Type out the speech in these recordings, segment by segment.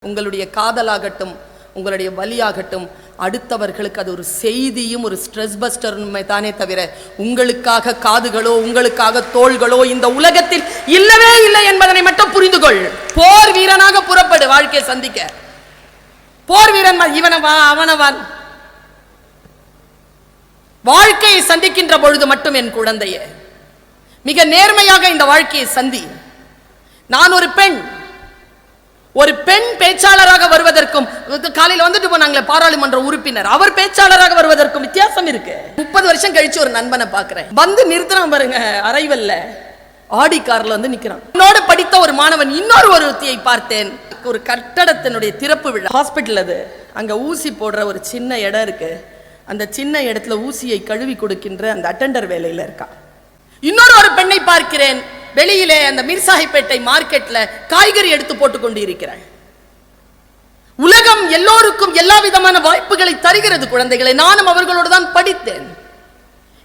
உங்களுடைய காதலாகட்டும் உங்களுடைய வலியாகட்டும் அடுத்தவர்களுக்கு அது ஒரு செய்தியும் ஒரு ஸ்ட்ரெஸ் பஸ்டருமே தானே தவிர உங்களுக்காக காதுகளோ உங்களுக்காக தோள்களோ இந்த உலகத்தில் இல்லவே இல்லை என்பதனை மட்டும் புரிந்து கொள். போர் வீரனாக புறப்படு வாழ்க்கையை சந்திக்க. போர் வீரன் இவனவா அவனவா வாழ்க்கையை சந்திக்கின்ற பொழுது மட்டும் என் குழந்தையே மிக நேர்மையாக இந்த வாழ்க்கையை சந்தி. நான் ஒரு பெண் பேச்சாளராக வருவதற்கும் காலையில் வந்துட்டு போனாங்களே பாராளுமன்ற உறுப்பினர் அவர் பேச்சாளராக வருவதற்கும் வித்தியாசம் இருக்கு. 30 வருஷம் கழிச்சு ஒரு நண்பனை பார்க்கிறேன், வந்து நிறுத்துறான் பாருங்க, அரைவல்ல ஆடி கார்ல வந்து நிக்கிறான். என்னோடு படித்த ஒரு மாணவன் இன்னொரு ஒருத்தியை பார்த்தேன். ஒரு கட்டடத்தினுடைய திறப்பு விழா, ஹாஸ்பிட்டல் அது, அங்க ஊசி போடுற ஒரு சின்ன இடம் இருக்கு. அந்த சின்ன இடத்துல ஊசியை கழுவி கொடுக்கின்ற அந்த அட்டெண்டர் வேலையில இருக்கா. இன்னொரு ஒரு பெண்ணை பார்க்கிறேன், வெளியிலே அந்த மீர்சாஹிப்பேட்டை மார்க்கெட்ல காய்கறி எடுத்து போட்டுக் கொண்டு இருக்கிறாள். உலகம் எல்லோருக்கும் எல்லா விதமான வாய்ப்புகளை தருகிறது குழந்தைகளை. நானும் அவர்களோடு தான் படித்தேன்.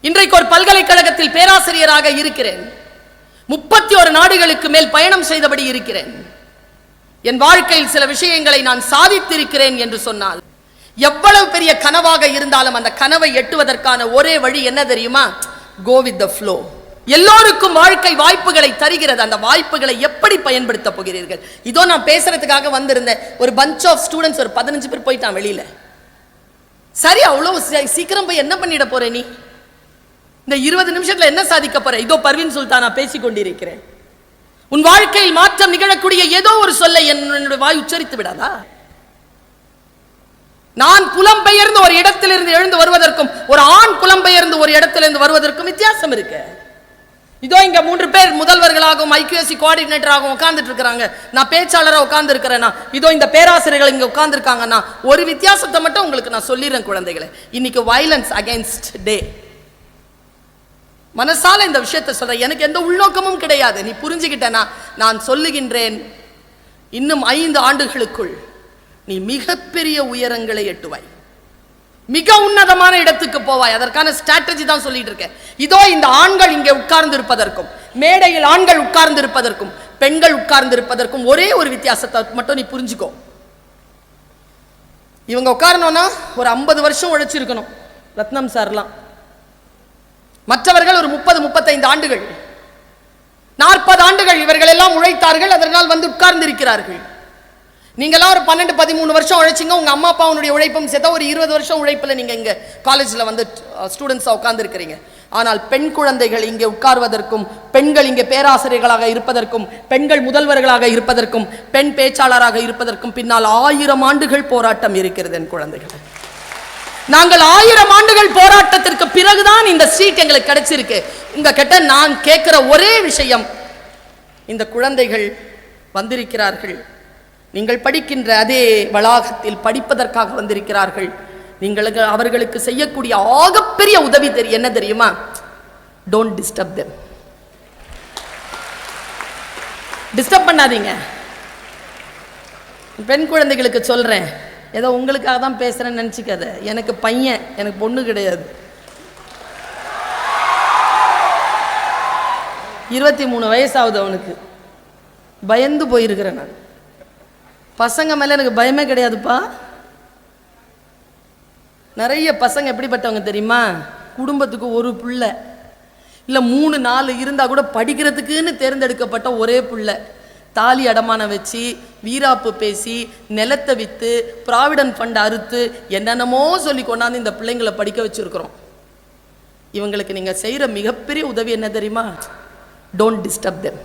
இன்றைக்கு ஒரு பல்கலைக்கழகத்தில் பேராசிரியராக இருக்கிறேன். 31 நாடுகளுக்கு மேல் பயணம் செய்தபடி இருக்கிறேன். என் வாழ்க்கையில் சில விஷயங்களை நான் சாதித்திருக்கிறேன் என்று சொன்னால் எவ்வளவு பெரிய கனவாக இருந்தாலும் அந்த கனவை எட்டுவதற்கான ஒரே வழி என்ன தெரியுமா? Go with the flow. எல்லோருக்கும் வாழ்க்கை வாய்ப்புகளை தருகிறது. அந்த வாய்ப்புகளை எப்படி பயன்படுத்த போகிறீர்கள்? இதோ நான் பேசுறதுக்காக வந்திருந்தேன். ஒரு பஞ்ச் ஆஃப் ஸ்டூடெண்ட்ஸ், ஒரு 15 பேர் போயிட்டான் வெளியில. சரி, அவ்வளவு சீக்கிரம் போய் என்ன பண்ணிட போற நீ? இந்த 20 நிமிஷத்துல என்ன சாதிக்க போற? இதோ பர்வீன் சுல்தானா பேசிக் கொண்டிருக்கிறேன். உன் வாழ்க்கையில் மாற்றம் நிகழக்கூடிய ஏதோ ஒரு சொல்லை என்னுடைய வாய் உச்சரித்து விடாதா? நான் புலம்பெயர்ந்து ஒரு இடத்திலிருந்து எழுந்து வருவதற்கும் ஒரு ஆண் புலம்பெயர்ந்து ஒரு இடத்திலிருந்து வருவதற்கும் வித்தியாசம் இருக்கு. இதோ இங்க 3 பேர் முதல்வர்களாகவும் ஐக்யூஎஸ்சி கோஆர்டினேட்டராகவும் உட்கார்ந்துட்டு இருக்கிறாங்க. நான் பேச்சாளராக உட்கார்ந்து இருக்கிறேன்னா, இதோ இந்த பேராசிரியர்கள் இங்க உட்கார்ந்து இருக்காங்கன்னா, ஒரு வித்தியாசத்தை மட்டும் உங்களுக்கு நான் சொல்லிடுறேன் குழந்தைகளை. இன்னைக்கு வயலன்ஸ் அகைன்ஸ்ட் டே. மனசால இந்த விஷயத்தை சொல்றேன், எனக்கு எந்த உள்நோக்கமும் கிடையாது. நீ புரிஞ்சுக்கிட்டனா நான் சொல்லுகின்றேன், இன்னும் 5 ஆண்டுகளுக்குள் நீ மிகப்பெரிய உயரங்களை எட்டுவாய், மிக உன்னதமான இடத்துக்கு போவாய். அதற்கான ஸ்ட்ராட்டஜி தான் சொல்லிட்டு இருக்கேன். இதோ இந்த ஆண்கள் இங்கே உட்கார்ந்து இருப்பதற்கும், மேடையில் ஆண்கள் உட்கார்ந்து இருப்பதற்கும், பெண்கள் உட்கார்ந்து இருப்பதற்கும் ஒரே ஒரு வித்தியாசத்தை மட்டும் நீ புரிஞ்சுக்கோ. இவங்க உட்காரணும்னா ஒரு 50 வருஷம் உழைச்சிருக்கணும், ரத்னம் சார்லாம். மற்றவர்கள் ஒரு 30-35 ஆண்டுகள், 40 ஆண்டுகள் இவர்கள் எல்லாம் உழைத்தார்கள், அதனால் வந்து உட்கார்ந்து இருக்கிறார்கள். நீங்களாம் ஒரு 12-13 வருஷம் உழைச்சிங்க. உங்க அம்மா அப்பாவுடைய உழைப்பும் சேர்த்தா ஒரு 20 வருஷம் உழைப்பில் நீங்க இங்க காலேஜில் வந்து ஸ்டூடெண்ட்ஸா உட்கார்ந்து இருக்கிறீங்க. ஆனால் பெண் குழந்தைகள் இங்கே உட்கார்வதற்கும், பெண்கள் இங்கே பேராசிரியர்களாக இருப்பதற்கும், பெண்கள் முதல்வர்களாக இருப்பதற்கும், பெண் பேச்சாளராக இருப்பதற்கும் பின்னால் 1000 ஆண்டுகள் போராட்டம் இருக்கிறது என் குழந்தைகள். நாங்கள் 1000 ஆண்டுகள் போராட்டத்திற்கு பிறகுதான் இந்த சீட் எங்களுக்கு கிடைச்சிருக்கு. உங்க கிட்ட நான் கேட்கிற ஒரே விஷயம், இந்த குழந்தைகள் வந்திருக்கிறார்கள், நீங்கள் படிக்கின்ற அதே வளாகத்தில் படிப்பதற்காக வந்திருக்கிறார்கள். நீங்கள் அவர்களுக்கு செய்யக்கூடிய ஆகப்பெரிய உதவி என்ன தெரியுமா? Don't disturb them. டிஸ்டர்ப் பண்ணாதீங்க. பெண் குழந்தைகளுக்கு சொல்றேன், ஏதோ உங்களுக்காக தான் பேசுறேன்னு நினைச்சுக்காத. எனக்கு பையன், எனக்கு பொண்ணு கிடையாது. 23 வயசாகுது அவனுக்கு. பயந்து போயிருக்கிறேன் நான். பசங்க மேல எனக்கு பயமே கிடையாதுப்பா. நிறைய பசங்க எப்படிப்பட்டவங்க தெரியுமா? குடும்பத்துக்கு ஒரு பிள்ளை இல்லை 3-4 இருந்தால் கூட படிக்கிறதுக்குன்னு தேர்ந்தெடுக்கப்பட்ட ஒரே பிள்ளை. தாலி அடமானம் வச்சு, வீராப்பு பேசி, நிலத்தை விற்று, ப்ராவிடன்ட் ஃபண்ட் அறுத்து, என்னென்னமோ சொல்லி கொண்டாந்து இந்த பிள்ளைங்களை படிக்க வச்சுருக்கிறோம். இவங்களுக்கு நீங்கள் செய்கிற மிகப்பெரிய உதவி என்ன தெரியுமா? Don't disturb them.